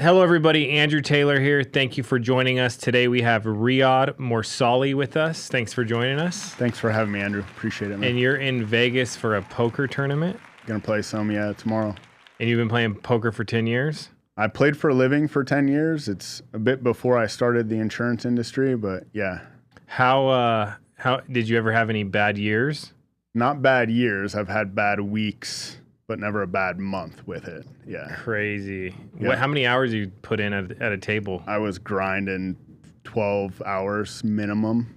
Hello, everybody. Andrew Taylor here. Thank you for joining us. Today we have Riad Mourssali with us. Thanks for joining us. Thanks for having me, Andrew. Appreciate it, man. And you're in Vegas for a poker tournament? Gonna play some, tomorrow. And you've been playing poker for 10 years? I played for a living for 10 years. It's a bit before I started the insurance industry, but yeah. How did you ever have any bad years? Not bad years. I've had bad weeks, but never a bad month with it. Yeah. Crazy. Yeah. How many hours you put in at a table? I was grinding 12 hours minimum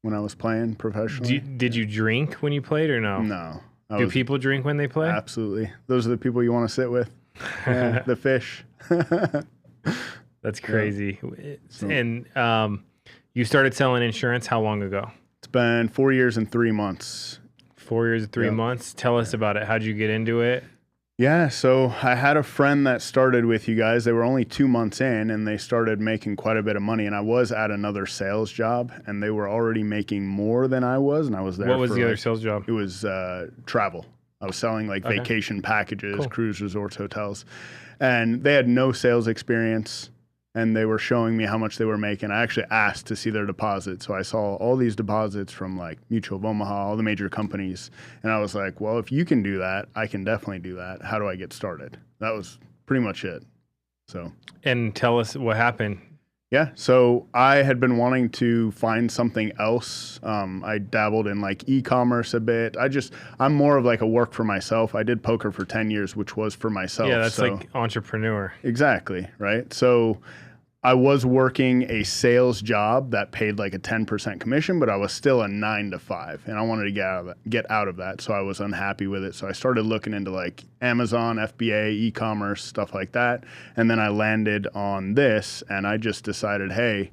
when I was playing professionally. Did you drink when you played or no? No. Do people drink when they play? Absolutely. Those are the people you want to sit with. Yeah, the fish. That's crazy. So, And you started selling insurance how long ago? it's been 4 years and 3 months. 4 years and 3 months. Tell us about it. How'd you get into it? Yeah, so I had a friend that started with you guys. They were only 2 months in, and they started making quite a bit of money. And I was at another sales job, and they were already making more than I was, and I was there. What was the other sales job? It was travel. I was selling vacation packages, cruise resorts, hotels, and they had no sales experience. And they were showing me how much they were making. I actually asked to see their deposit. So I saw all these deposits from like Mutual of Omaha, all the major companies. And I was like, well, if you can do that, I can definitely do that. How do I get started? That was pretty much it. So. And tell us what happened. Yeah. So I had been wanting to find something else. I dabbled in like e-commerce a bit. I'm more of like a work for myself. I did poker for 10 years, which was for myself. Yeah, that's like entrepreneur. Exactly. Right. So I was working a sales job that paid like a 10% commission, but I was still a 9 to 5, and I wanted to get out of that. So I was unhappy with it. So I started looking into like Amazon, FBA, e-commerce, stuff like that. And then I landed on this, and I just decided, hey,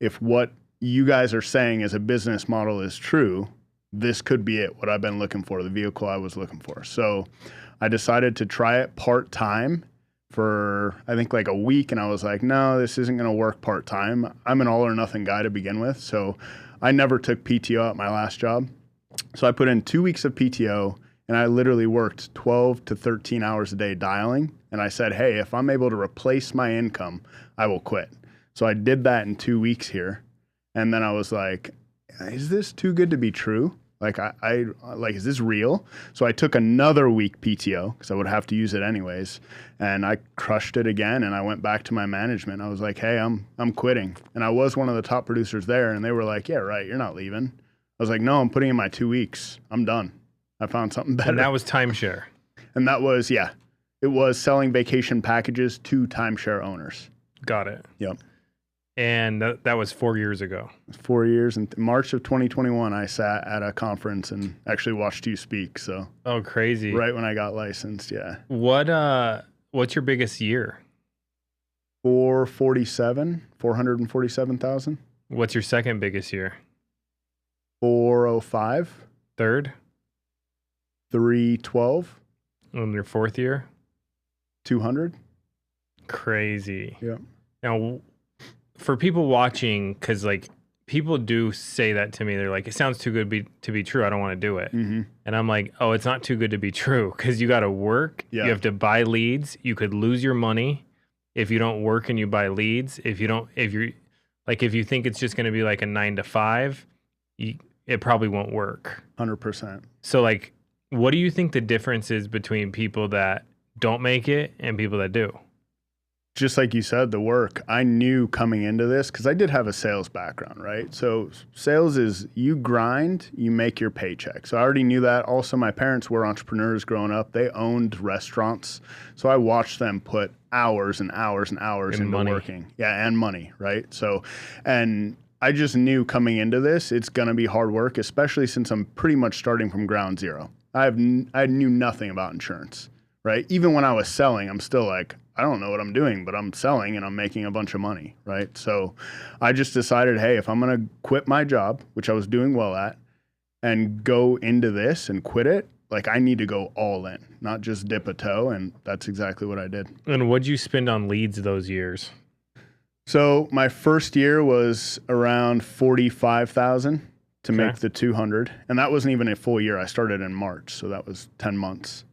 if what you guys are saying as a business model is true, this could be it, what I've been looking for, the vehicle I was looking for. So I decided to try it part-time for I think like a week, and I was like, no, this isn't going to work part-time. I'm an all or nothing guy to begin with, so I never took PTO at my last job. So I put in 2 weeks of PTO, and I literally worked 12 to 13 hours a day dialing, and I said, hey, if I'm able to replace my income, I will quit. So I did that in 2 weeks here, and then I was like, is this too good to be true? Like, is this real? So I took another week PTO because I would have to use it anyways. And I crushed it again. And I went back to my management. I was like, hey, I'm quitting. And I was one of the top producers there. And they were like, yeah, right. You're not leaving. I was like, no, I'm putting in my 2 weeks. I'm done. I found something better. And that was timeshare. And that was, it was selling vacation packages to timeshare owners. Got it. Yep. And that was 4 years ago. 4 years. In March of 2021, I sat at a conference and actually watched you speak. So. Oh, crazy. Right when I got licensed, yeah. What's your biggest year? 447,000. What's your second biggest year? 405. Third? 312. And your fourth year? 200. Crazy. Yeah. Now, for people watching, because like people do say that to me, they're like, it sounds too good to be true. I don't want to do it. Mm-hmm. And I'm like, oh, it's not too good to be true because you got to work. Yeah. You have to buy leads. You could lose your money if you don't work and you buy leads. If you think it's just going to be like a 9 to 5, it probably won't work. 100%. So like, what do you think the difference is between people that don't make it and people that do? Just like you said, the work. I knew coming into this because I did have a sales background, right? So sales is you grind, you make your paycheck. So I already knew that. Also, my parents were entrepreneurs growing up. They owned restaurants. So I watched them put hours and hours and hours into working. Yeah, and money, right? So, and I just knew coming into this, it's going to be hard work, especially since I'm pretty much starting from ground zero. I knew nothing about insurance, right? Even when I was selling, I'm still like, I don't know what I'm doing, but I'm selling and I'm making a bunch of money, right? So I just decided, hey, if I'm going to quit my job, which I was doing well at, and go into this and quit it, like I need to go all in, not just dip a toe. And that's exactly what I did. And what'd you spend on leads those years? So my first year was around 45,000 to make the 200. And that wasn't even a full year. I started in March. So that was 10 months.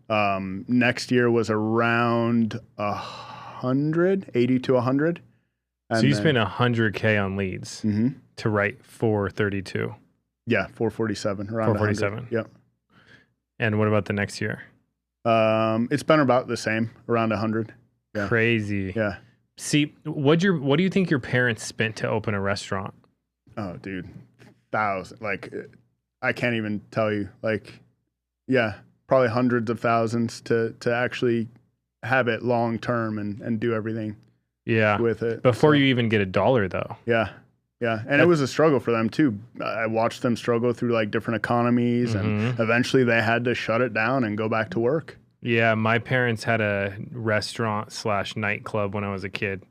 Next year was around 100, 80 to 100. So you spend 100K on leads to write 432. Yeah, 447, around 447. Yep. And what about the next year? It's been about the same, around 100. Yeah. Crazy. Yeah. See, what do you think your parents spent to open a restaurant? Oh, dude, thousands. Like, I can't even tell you. Like, yeah, probably hundreds of thousands to actually have it long term and do everything. Yeah. With it before you even get $1 though. Yeah. Yeah. And it was a struggle for them too. I watched them struggle through like different economies and eventually they had to shut it down and go back to work. Yeah. My parents had a restaurant / nightclub when I was a kid.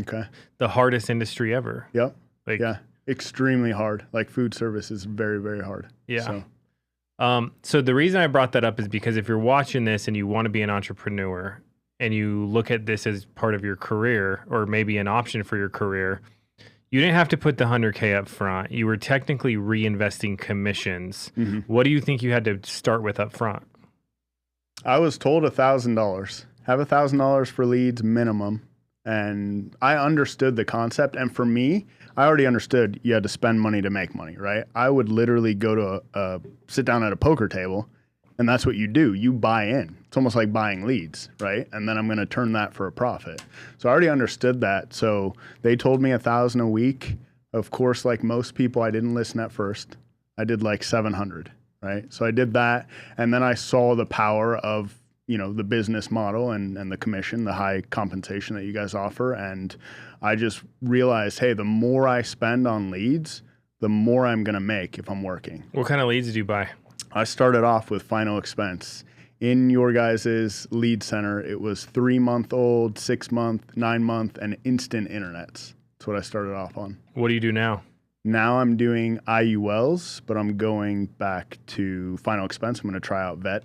Okay. The hardest industry ever. Yep. Like, yeah. Extremely hard. Like food service is very, very hard. Yeah. So the reason I brought that up is because if you're watching this and you want to be an entrepreneur and you look at this as part of your career or maybe an option for your career, you didn't have to put the 100K up front. You were technically reinvesting commissions. What do you think you had to start with up front? I was told $1,000. Have $1,000 for leads minimum. And I understood the concept. And for me, I already understood you had to spend money to make money, right? I would literally go to sit down at a poker table, and that's what you do. You buy in. It's almost like buying leads, right? And then I'm going to turn that for a profit. So I already understood that. So they told me $1,000 a week. Of course, like most people, I didn't listen at first. I did like 700, right? So I did that, and then I saw the power of the business model and the commission, the high compensation that you guys offer. And I just realized, hey, the more I spend on leads, the more I'm going to make if I'm working. What kind of leads did you buy? I started off with final expense. In your guys' lead center, it was 3-month-old, 6-month, 9-month, and instant internets. That's what I started off on. What do you do now? Now I'm doing IULs, but I'm going back to final expense. I'm going to try out vet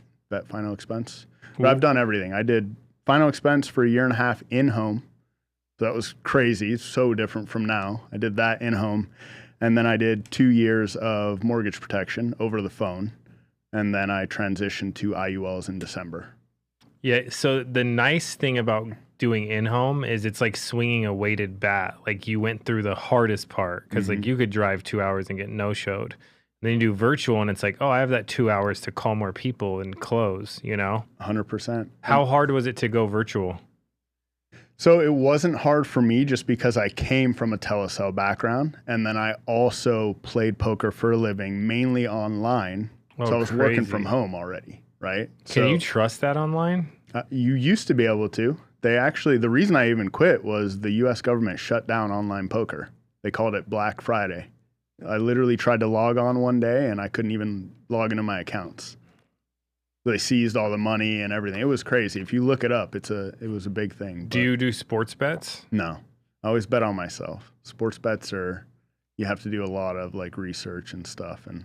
final expense. But I've done everything. I did final expense for 1.5 years in-home. So that was crazy. It's so different from now. I did that in-home. And then I did 2 years of mortgage protection over the phone. And then I transitioned to IULs in December. Yeah. So the nice thing about doing in-home is it's like swinging a weighted bat. Like you went through the hardest part because like you could drive 2 hours and get no-showed. Then you do virtual and it's like, oh, I have that 2 hours to call more people and close, 100%. How hard was it to go virtual? So it wasn't hard for me just because I came from a telesale background. And then I also played poker for a living, mainly online. Oh, so I was crazy. working from home already, right? Can you trust that online? You used to be able to. The reason I even quit was the U.S. government shut down online poker. They called it Black Friday. I literally tried to log on one day and I couldn't even log into my accounts. They seized all the money and everything. It was crazy. If you look it up, it was a big thing. Do you do sports bets? No. I always bet on myself. Sports bets you have to do a lot of like research and stuff, and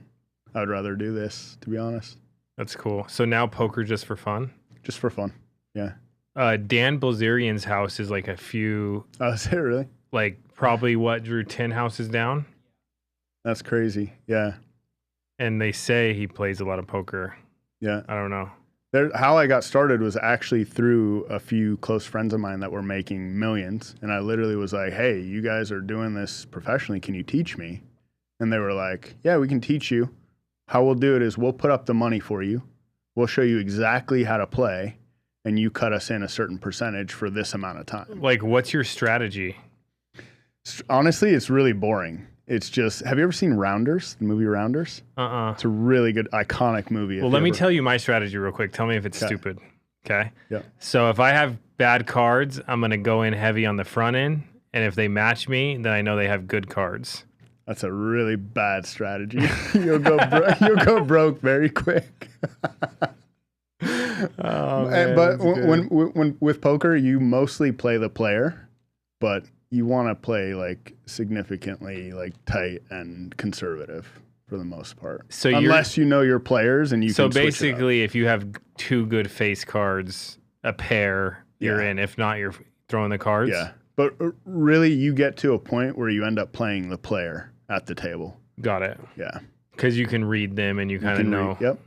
I would rather do this, to be honest. That's cool. So now poker just for fun? Just for fun. Yeah. Dan Bilzerian's house is like a few. Oh, is it really? Like probably Drew, 10 houses down? That's crazy. Yeah. And they say he plays a lot of poker. Yeah. I don't know. How I got started was actually through a few close friends of mine that were making millions. And I literally was like, hey, you guys are doing this professionally. Can you teach me? And they were like, yeah, we can teach you. How we'll do it is we'll put up the money for you. We'll show you exactly how to play. And you cut us in a certain percentage for this amount of time. Like, what's your strategy? Honestly, it's really boring. It's just, have you ever seen Rounders, the movie Rounders? It's a really good, iconic movie. Well, let me tell you my strategy real quick. Tell me if it's stupid. Okay? Yeah. So if I have bad cards, I'm going to go in heavy on the front end. And if they match me, then I know they have good cards. That's a really bad strategy. You'll go broke very quick. Oh, man, but when with poker, you mostly play the player, but you want to play like significantly like tight and conservative for the most part. So unless you know your players and you so can switch basically, if you have two good face cards, a pair, you're in. If not, you're throwing the cards. Yeah, but really, you get to a point where you end up playing the player at the table. Got it. Yeah, because you can read them and you kind of know. Yep.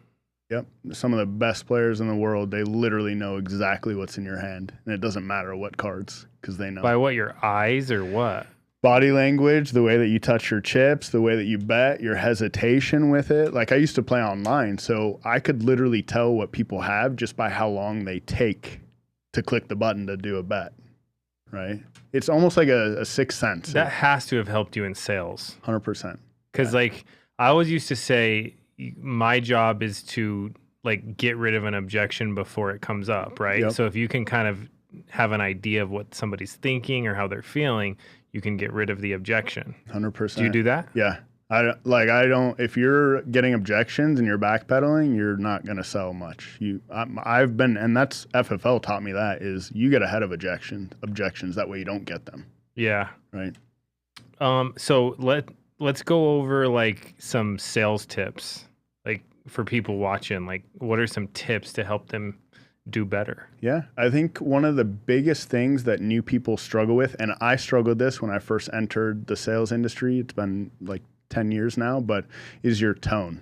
Yep. Some of the best players in the world, they literally know exactly what's in your hand. And it doesn't matter what cards, because they know. By what, your eyes or what? Body language, the way that you touch your chips, the way that you bet, your hesitation with it. Like I used to play online, so I could literally tell what people have just by how long they take to click the button to do a bet, right? It's almost like a sixth sense. That has to have helped you in sales. 100%. Because like I always used to say, my job is to like get rid of an objection before it comes up, right? Yep. So if you can kind of have an idea of what somebody's thinking or how they're feeling, you can get rid of the objection. 100%. Do you do that? Yeah. If you're getting objections and you're backpedaling, you're not going to sell much. And that's FFL taught me that, is you get ahead of objections. That way you don't get them. Yeah. Right. So let's go over like some sales tips, like for people watching, like what are some tips to help them do better? Yeah. I think one of the biggest things that new people struggle with, and I struggled this when I first entered the sales industry, it's been like 10 years now, but is your tone.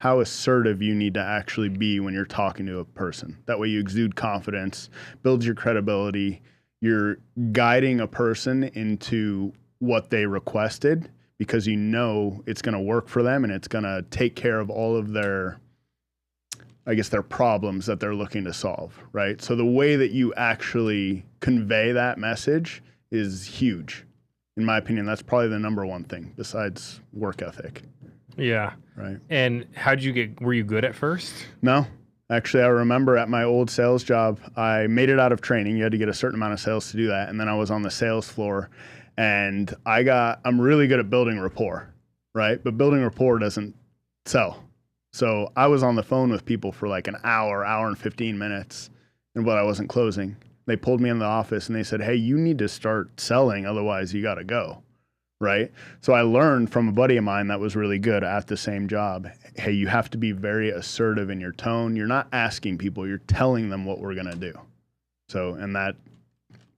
How assertive you need to actually be when you're talking to a person. That way you exude confidence, builds your credibility. You're guiding a person into what they requested because you know it's going to work for them and it's going to take care of all of their problems that they're looking to solve, right? So the way that you actually convey that message is huge. In my opinion, that's probably the number one thing besides work ethic. Yeah. Right. And were you good at first? No. Actually, I remember at my old sales job, I made it out of training. You had to get a certain amount of sales to do that. And then I was on the sales floor and I'm really good at building rapport, right? But building rapport doesn't sell. So I was on the phone with people for like an hour and 15 minutes, but I wasn't closing. They pulled me in the office and they said, hey, you need to start selling, otherwise you got to go, right? So I learned from a buddy of mine that was really good at the same job. Hey, you have to be very assertive in your tone. You're not asking people, you're telling them what we're going to do. So, and that,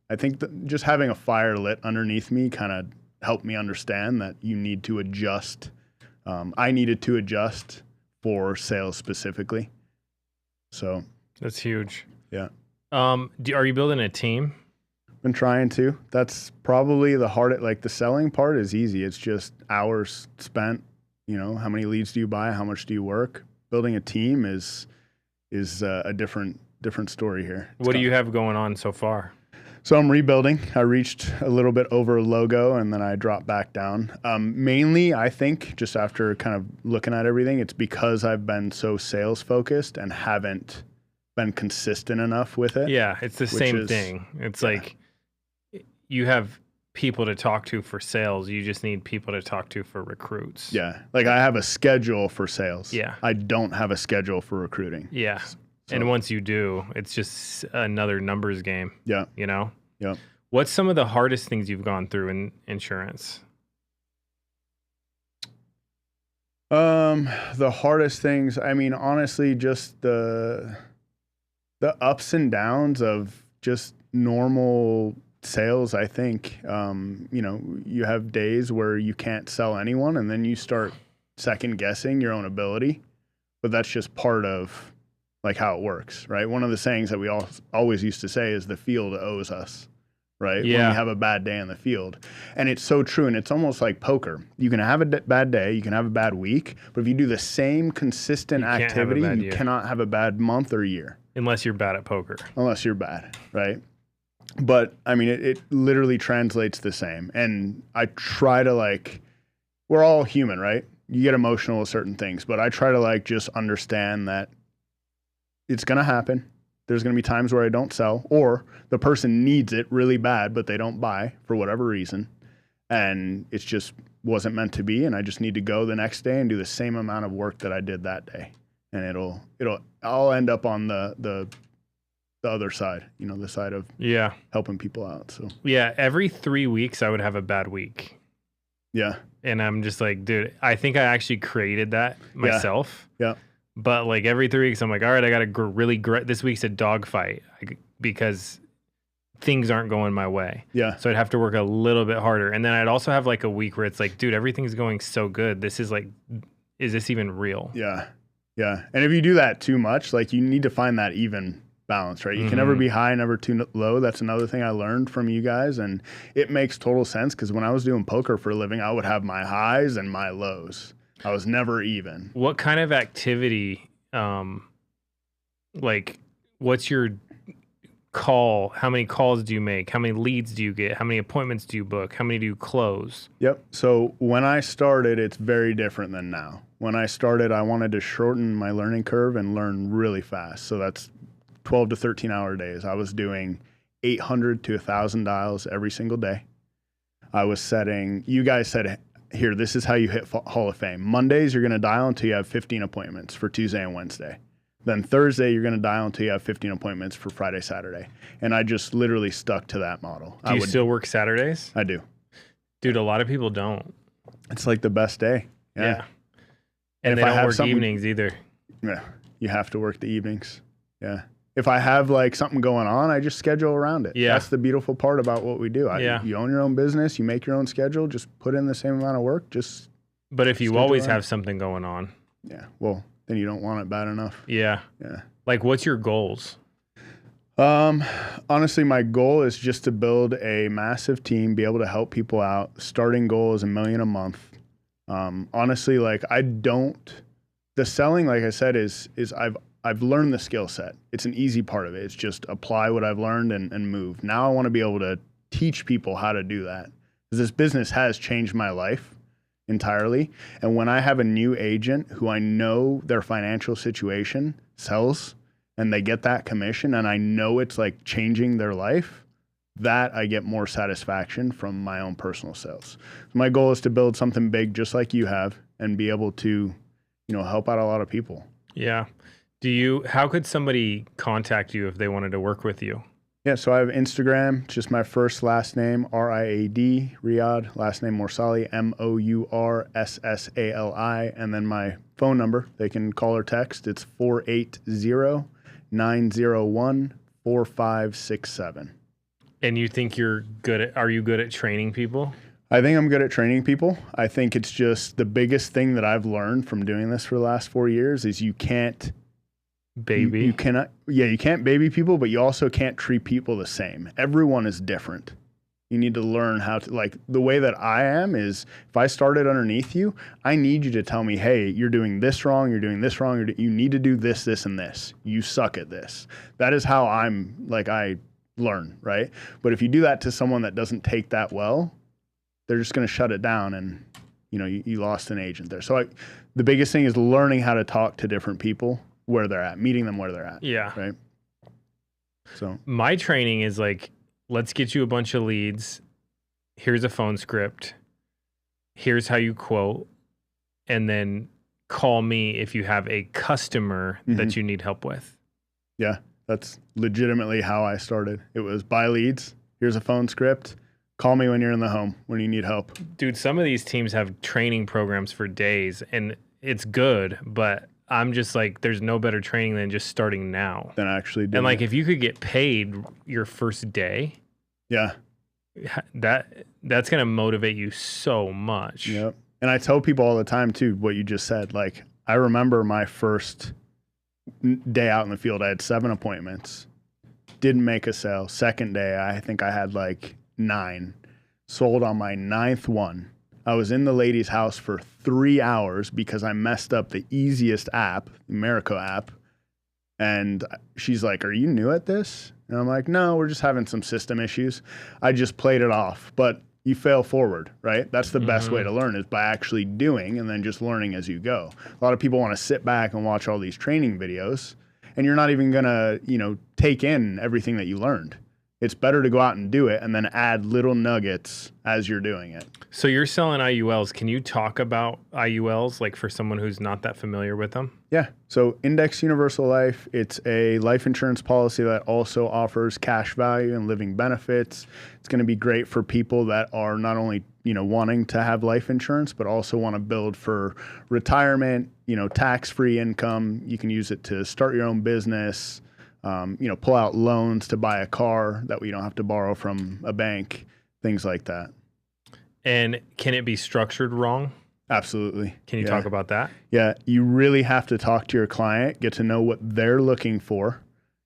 I think that just having a fire lit underneath me kind of helped me understand that you need to adjust. I needed to adjust for sales specifically. So that's huge. Yeah. Are you building a team? Been trying to. That's probably the hardest. Like the selling part is easy. It's just hours spent. You know, how many leads do you buy? How much do you work? Building a team is a different story here. What do you have going on so far? So I'm rebuilding. I reached a little bit over a logo and then I dropped back down. Mainly, I think, just after kind of looking at everything, it's because I've been so sales focused and haven't been consistent enough with it. Yeah, it's the same thing. It's like you have people to talk to for sales. You just need people to talk to for recruits. Yeah. Like I have a schedule for sales. Yeah. I don't have a schedule for recruiting. Yeah. So. And once you do, it's just another numbers game. Yeah. You know? Yeah. What's some of the hardest things you've gone through in insurance? The hardest things, I mean, honestly, just the ups and downs of just normal sales. I think, you have days where you can't sell anyone and then you start second guessing your own ability, but that's just part of like how it works, right? One of the sayings that we always used to say is the field owes us, right? Yeah. When we have a bad day in the field. And it's so true. And it's almost like poker. You can have a bad day, you can have a bad week, but if you do the same consistent activity, you cannot have a bad month or year. Unless you're bad at poker. Unless you're bad, right? But I mean, it literally translates the same. And I try to we're all human, right? You get emotional with certain things, but I try to just understand that it's going to happen. There's going to be times where I don't sell, or the person needs it really bad, but they don't buy for whatever reason. And it just wasn't meant to be. And I just need to go the next day and do the same amount of work that I did that day. And I'll end up on the other side, the side of helping people out. So yeah, every 3 weeks I would have a bad week. Yeah. And I'm just like, dude, I think I actually created that myself. Yeah. But every 3 weeks, I'm like, all right, I got to really this week's a dogfight because things aren't going my way. Yeah. So I'd have to work a little bit harder. And then I'd also have a week where it's like, dude, everything's going so good. This is is this even real? Yeah. Yeah. And if you do that too much, like you need to find that even balance, right? You can never be high, never too low. That's another thing I learned from you guys. And it makes total sense because when I was doing poker for a living, I would have my highs and my lows. I was never even. What kind of activity, like what's your call? How many calls do you make? How many leads do you get? How many appointments do you book? How many do you close? Yep. So when I started, it's very different than now. When I started, I wanted to shorten my learning curve and learn really fast. So that's 12 to 13 hour days. I was doing 800 to 1,000 dials every single day. I was setting, you guys said, here, this is how you hit Hall of Fame. Mondays, you're going to dial until you have 15 appointments for Tuesday and Wednesday. Then Thursday, you're going to dial until you have 15 appointments for Friday, Saturday. And I just literally stuck to that model. Do you still work Saturdays? I do. Dude, a lot of people don't. It's like the best day. Yeah. And they don't work evenings either. Yeah. You have to work the evenings. Yeah. If I have like something going on, I just schedule around it. Yeah. That's the beautiful part about what we do. You own your own business. You make your own schedule. Just put in the same amount of work. But if you always have something going on. Yeah. Well, then you don't want it bad enough. Yeah. Yeah. Like, what's your goals? Honestly, my goal is just to build a massive team, be able to help people out. Starting goal is $1 million a month. Honestly, like the selling, like I said, is I've learned the skill set. It's an easy part of it. It's just apply what I've learned and move. Now I want to be able to teach people how to do that. Because this business has changed my life entirely. And when I have a new agent who I know their financial situation sells and they get that commission and I know it's like changing their life, that I get more satisfaction from my own personal sales. So my goal is to build something big just like you have and be able to, help out a lot of people. Yeah. How could somebody contact you if they wanted to work with you? Yeah, so I have Instagram, just my first last name, Riad, Riyad, last name Morsali, Mourssali, and then my phone number. They can call or text. It's 480-901-4567. And you think are you good at training people? I think I'm good at training people. I think it's just the biggest thing that I've learned from doing this for the last 4 years is you can't baby. You cannot, you can't baby people, but you also can't treat people the same. Everyone is different. You need to learn how to, like, the way that I am is if I started underneath you, I need you to tell me, hey, you're doing this wrong, you're doing this wrong, you need to do this, this, and this. You suck at this. That is how I learn, right? But if you do that to someone that doesn't take that well, they're just going to shut it down and, you lost an agent there. So the biggest thing is learning how to talk to different people where they're at, meeting them where they're at. Yeah. Right. So my training is like, let's get you a bunch of leads. Here's a phone script. Here's how you quote. And then call me if you have a customer that you need help with. Yeah. That's legitimately how I started. It was buy leads. Here's a phone script. Call me when you're in the home, when you need help. Dude, some of these teams have training programs for days and it's good, but I'm just like, there's no better training than just starting now. Than actually doing And like, if you could get paid your first day, yeah, that's going to motivate you so much. Yep. And I tell people all the time too, what you just said. Like, I remember my first day out in the field, I had 7 appointments, didn't make a sale. Second day, I think I had like 9, sold on my 9th one. I was in the lady's house for 3 hours because I messed up the easiest app, the Americo app. And she's like, are you new at this? And I'm like, no, we're just having some system issues. I just played it off. But you fail forward, right? That's the best way to learn is by actually doing and then just learning as you go. A lot of people want to sit back and watch all these training videos and you're not even going to, take in everything that you learned. It's better to go out and do it and then add little nuggets as you're doing it. So you're selling IULs. Can you talk about IULs, like for someone who's not that familiar with them? Yeah. So Index Universal Life, it's a life insurance policy that also offers cash value and living benefits. It's going to be great for people that are not only, wanting to have life insurance, but also want to build for retirement, tax-free income. You can use it to start your own business, pull out loans to buy a car that we don't have to borrow from a bank, things like that. And can it be structured wrong? Absolutely. Can you talk about that? Yeah. You really have to talk to your client, get to know what they're looking for,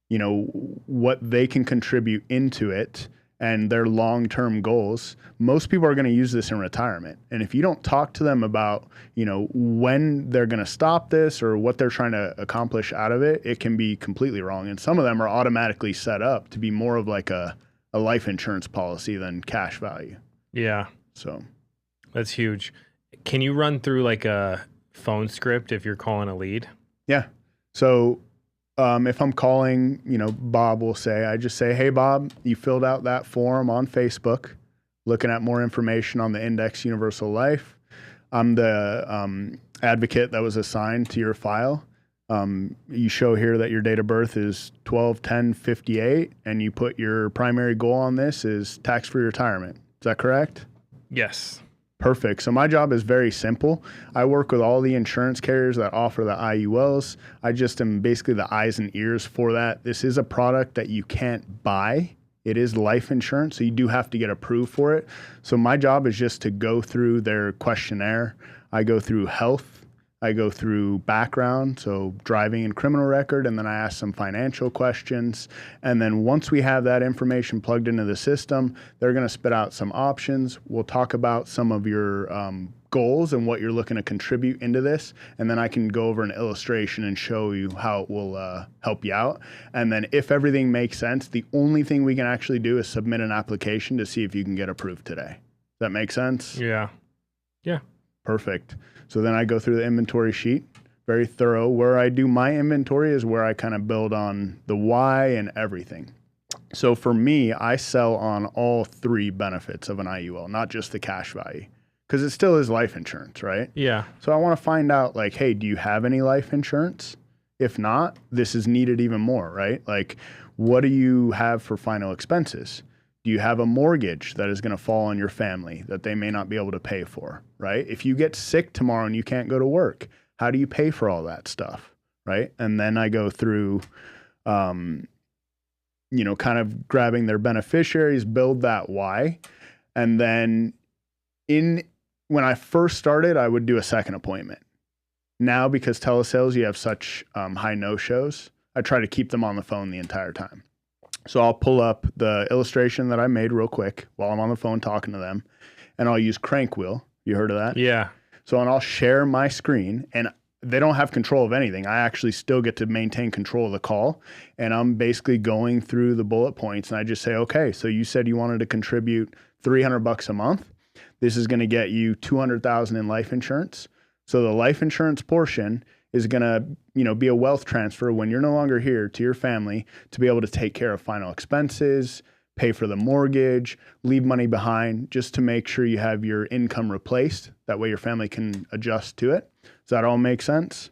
you know, what they can contribute into it and their long-term goals. Most people are going to use this in retirement. And if you don't talk to them about, you know, when they're going to stop this or what they're trying to accomplish out of it, it can be completely wrong. And some of them are automatically set up to be more of like a life insurance policy than cash value. Yeah. So that's huge. Can you run through like a phone script if you're calling a lead? Yeah. So if I'm calling, you know, Bob will say, I just say, hey, Bob, you filled out that form on Facebook, looking at more information on the Index Universal Life. I'm the advocate that was assigned to your file. You show here that your date of birth is 12/10/58, and you put your primary goal on this is tax-free retirement. Is that correct? Yes. Perfect. So my job is very simple. I work with all the insurance carriers that offer the IULs. I just am basically the eyes and ears for that. This is a product that you can't buy. It is life insurance, so you do have to get approved for it. So my job is just to go through their questionnaire. I go through health. I go through background, so driving and criminal record, and then I ask some financial questions. And then once we have that information plugged into the system, they're going to spit out some options. We'll talk about some of your goals and what you're looking to contribute into this. And then I can go over an illustration and show you how it will help you out. And then if everything makes sense, the only thing we can actually do is submit an application to see if you can get approved today. Does that make sense? Yeah. Yeah. Perfect. So then I go through the inventory sheet, very thorough. Where I do my inventory is where I kind of build on the why and everything. So for me, I sell on all three benefits of an IUL, not just the cash value, because it still is life insurance, right? Yeah. So I want to find out like, hey, do you have any life insurance? If not, this is needed even more, right? Like, what do you have for final expenses? Do you have a mortgage that is going to fall on your family that they may not be able to pay for, right? If you get sick tomorrow and you can't go to work, how do you pay for all that stuff, right? And then I go through, you know, kind of grabbing their beneficiaries, build that why. And then when I first started, I would do a second appointment. Now, because telesales, you have such high no-shows, I try to keep them on the phone the entire time. So I'll pull up the illustration that I made real quick while I'm on the phone talking to them, and I'll use crank wheel. You heard of that? Yeah. So, and I'll share my screen, and they don't have control of anything. I actually still get to maintain control of the call, and I'm basically going through the bullet points, and I just say, okay, so you said you wanted to contribute $300 a month. This is going to get you $200,000 in life insurance. So the life insurance portion is going to, you know, be a wealth transfer when you're no longer here to your family to be able to take care of final expenses, pay for the mortgage, leave money behind, just to make sure you have your income replaced. That way your family can adjust to it. Does that all make sense?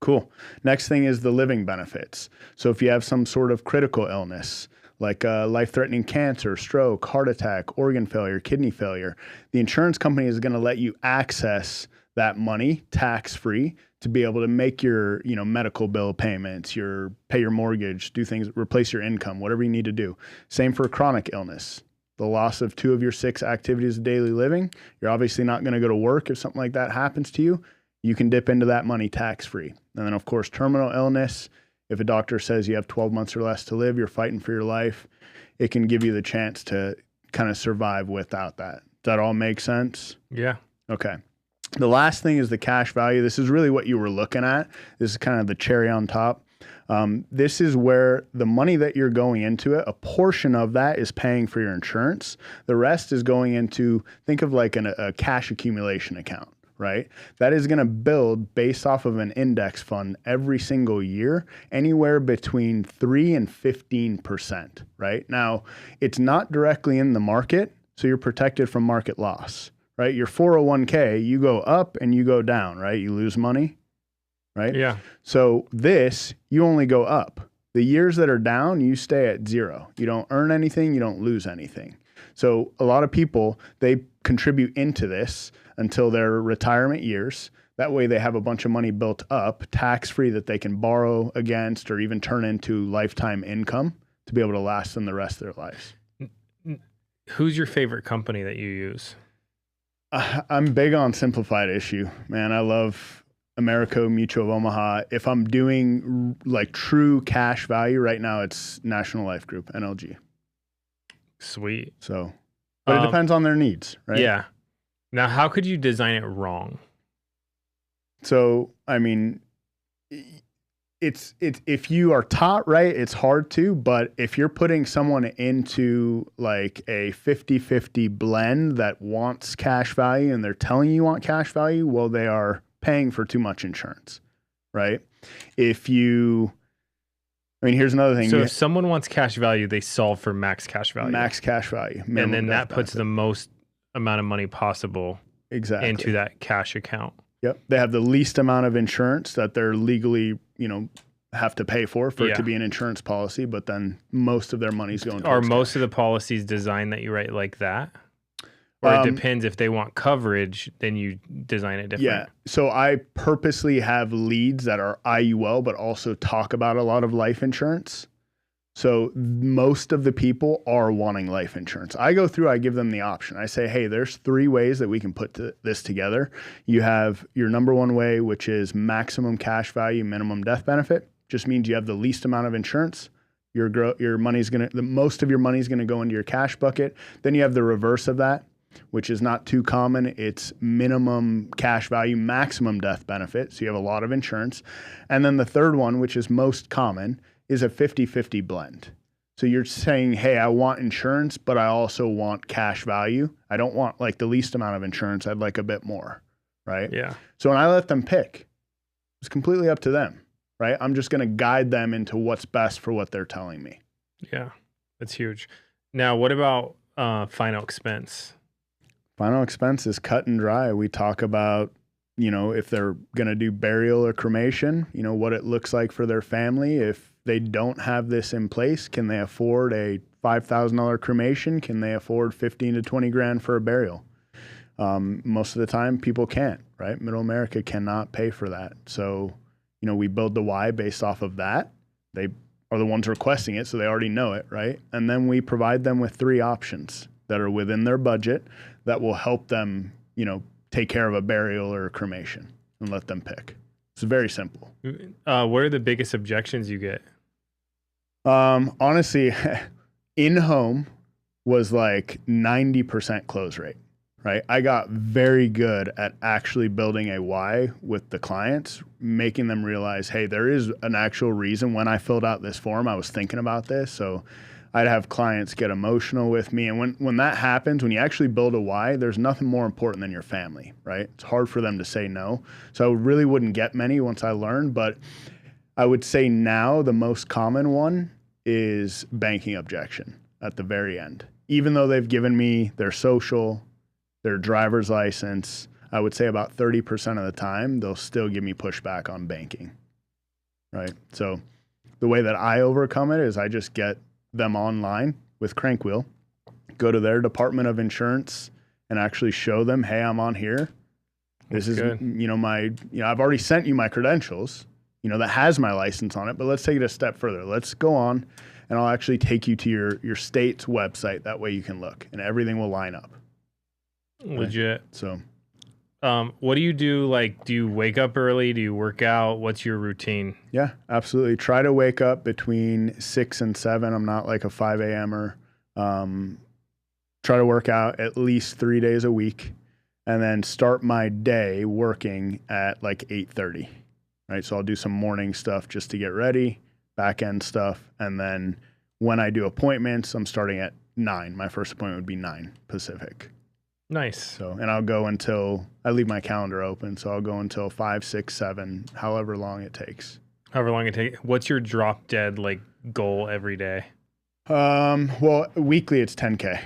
Cool. Next thing is the living benefits. So if you have some sort of critical illness, like life-threatening cancer, stroke, heart attack, organ failure, kidney failure, the insurance company is going to let you access that money tax-free to be able to make your, you know, medical bill payments, pay your mortgage, do things, replace your income, whatever you need to do. Same for chronic illness. The loss of 2 of your 6 activities of daily living. You're obviously not going to go to work if something like that happens to you. You can dip into that money tax-free. And then, of course, terminal illness. If a doctor says you have 12 months or less to live, you're fighting for your life, it can give you the chance to kind of survive without that. Does that all make sense? Yeah. Okay. The last thing is the cash value. This is really what you were looking at. This is kind of the cherry on top. This is where the money that you're going into it, a portion of that is paying for your insurance. The rest is going into, think of like a cash accumulation account, right? That is going to build based off of an index fund every single year, anywhere between 3 and 15%, right? Now, it's not directly in the market, so you're protected from market loss. Right? Your 401k, you go up and you go down, right? You lose money, right? Yeah. So this, you only go up. The years that are down, you stay at 0. You don't earn anything, you don't lose anything. So a lot of people, they contribute into this until their retirement years. That way they have a bunch of money built up, tax-free, that they can borrow against or even turn into lifetime income to be able to last them the rest of their lives. Who's your favorite company that you use? I'm big on simplified issue, man. I love Americo Mutual of Omaha. If I'm doing like true cash value right now, it's National Life Group, NLG. Sweet. So, but it depends on their needs, right? Yeah. Now, how could you design it wrong? So, I mean, it's if you are taught right, it's hard to, but if you're putting someone into like a 50-50 blend that wants cash value and they're telling you want cash value, well, they are paying for too much insurance, right? Here's another thing. So if someone wants cash value, they solve for max cash value. Max cash value. And then that puts the most amount of money possible into that cash account. Yep. They have the least amount of insurance that they're legally, have to pay for it to be an insurance policy, but then most of their money's going towards most of the policies designed that you write like that? Or it depends, if they want coverage, then you design it different. Yeah. So I purposely have leads that are IUL, but also talk about a lot of life insurance. So most of the people are wanting life insurance. I give them the option. I say, hey, there's 3 ways that we can put this together. You have your number 1 way, which is maximum cash value, minimum death benefit. Just means you have the least amount of insurance. Your money's most of your money's gonna go into your cash bucket. Then you have the reverse of that, which is not too common. It's minimum cash value, maximum death benefit. So you have a lot of insurance. And then the third one, which is most common, is a 50-50 blend. So you're saying, hey, I want insurance, but I also want cash value. I don't want like the least amount of insurance. I'd like a bit more, right? Yeah. So when I let them pick, it's completely up to them, right? I'm just going to guide them into what's best for what they're telling me. Yeah, that's huge. Now, what about final expense? Final expense is cut and dry. We talk about, if they're going to do burial or cremation, what it looks like for their family. If they don't have this in place, can they afford a $5,000 cremation? Can they afford 15 to 20 grand for a burial? Most of the time people can't, right? Middle America cannot pay for that. So, we build the why based off of that. They are the ones requesting it, so they already know it, right? And then we provide them with 3 options that are within their budget that will help them, take care of a burial or a cremation, and let them pick. It's very simple. What are the biggest objections you get? Honestly, in-home was like 90% close rate, right? I got very good at actually building a why with the clients, making them realize, hey, there is an actual reason. When I filled out this form, I was thinking about this. So I'd have clients get emotional with me. And when that happens, when you actually build a why, there's nothing more important than your family, right? It's hard for them to say no. So I really wouldn't get many once I learned, but I would say now the most common one is banking objection at the very end. Even though they've given me their social, their driver's license, I would say about 30% of the time, they'll still give me pushback on banking, right? So the way that I overcome it is I just get them online with Crankwheel, go to their Department of Insurance and actually show them, hey, I'm on here. This is, I've already sent you my credentials, that has my license on it, but let's take it a step further. Let's go on and I'll actually take you to your state's website. That way you can look and everything will line up. Legit. Right? So, what do you do? Like, do you wake up early? Do you work out? What's your routine? Yeah, absolutely. Try to wake up between 6 and 7. I'm not like a 5 a.m.er. Try to work out at least 3 days a week and then start my day working at like 8:30. Right. So I'll do some morning stuff just to get ready, back end stuff. And then when I do appointments, I'm starting at 9. My first appointment would be 9 Pacific. Nice. So, and I'll go until I leave my calendar open. So I'll go until 5, 6, 7, however long it takes. However long it takes. What's your drop dead goal every day? Well, weekly it's 10K.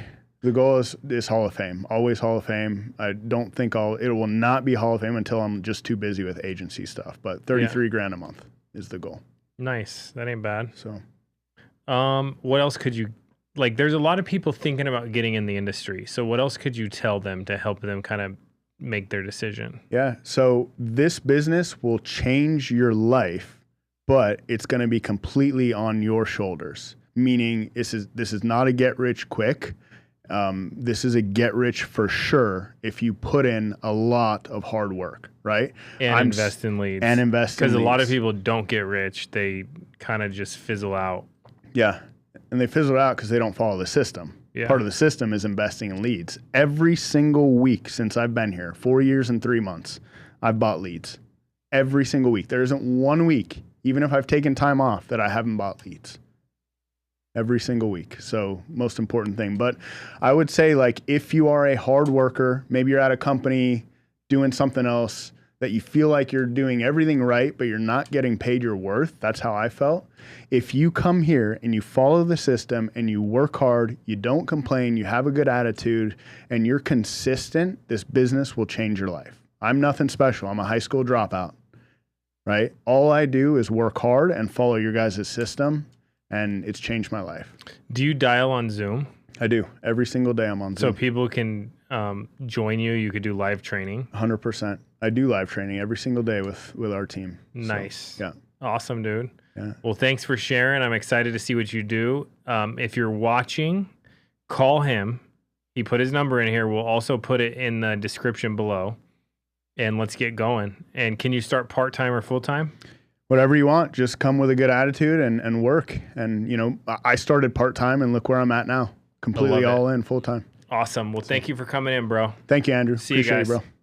The goal is Hall of Fame, always Hall of Fame. I don't think it will not be Hall of Fame until I'm just too busy with agency stuff, but 33 grand a month is the goal. Nice. That ain't bad. So, what else could you, there's a lot of people thinking about getting in the industry. So what else could you tell them to help them kind of make their decision? Yeah. So this business will change your life, but it's going to be completely on your shoulders. Meaning this is not a get rich quick. This is a get rich for sure if you put in a lot of hard work, right? And invest in leads. And invest in leads. Because a lot of people don't get rich. They kind of just fizzle out. Yeah. And they fizzle out because they don't follow the system. Yeah. Part of the system is investing in leads. Every single week since I've been here, 4 years and 3 months, I've bought leads. Every single week. There isn't one week, even if I've taken time off, that I haven't bought leads. Every single week. So most important thing. But I would say, like, if you are a hard worker, maybe you're at a company doing something else that you feel like you're doing everything right, but you're not getting paid your worth. That's how I felt. If you come here and you follow the system and you work hard, you don't complain, you have a good attitude, and you're consistent, this business will change your life. I'm nothing special. I'm a high school dropout, right? All I do is work hard and follow your guys' system, and it's changed my life. Do you dial on Zoom? I do. Every single day I'm on Zoom. So people can join you. You could do live training. 100%. I do live training every single day with our team. Nice. So, yeah. Awesome, dude. Yeah. Well, thanks for sharing. I'm excited to see what you do. If you're watching, call him. He put his number in here. We'll also put it in the description below. And let's get going. And can you start part-time or full-time? Whatever you want. Just come with a good attitude and work. And, you know, I started part-time and look where I'm at now. Completely all in, full-time. Awesome. Well, thank you for coming in, bro. Thank you, Andrew. See you guys. Appreciate it, bro.